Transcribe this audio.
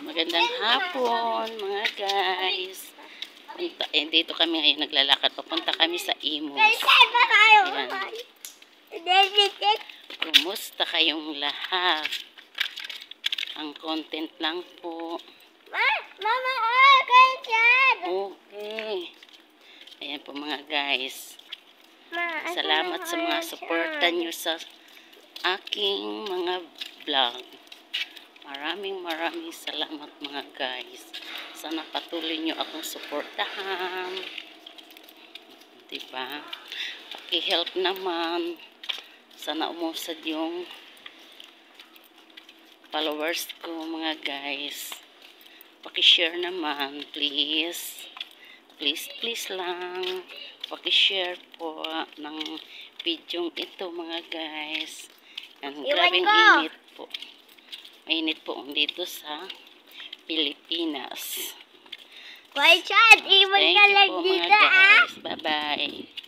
Magandang hapon mga guys. Dito kami ngayon naglalakad. Papunta kami sa Imus. Ayan. Kumusta kayong lahat? Ang content lang po. Mama, okay dyan. Okay. Ayan po mga guys. Salamat sa mga suporta nyo sa aking mga vlog. Maraming salamat mga guys. Sana patuloy nyo akong suportahan. Diba? Paki-help naman. Sana umusad yung followers ko mga guys. Paki-share naman please. Please lang. Paki-share po ng video ito mga guys. Ang grabing init po. Mainit po dito sa Pilipinas. Why, Chad? Iwan ka lang dito, guys. Bye-bye.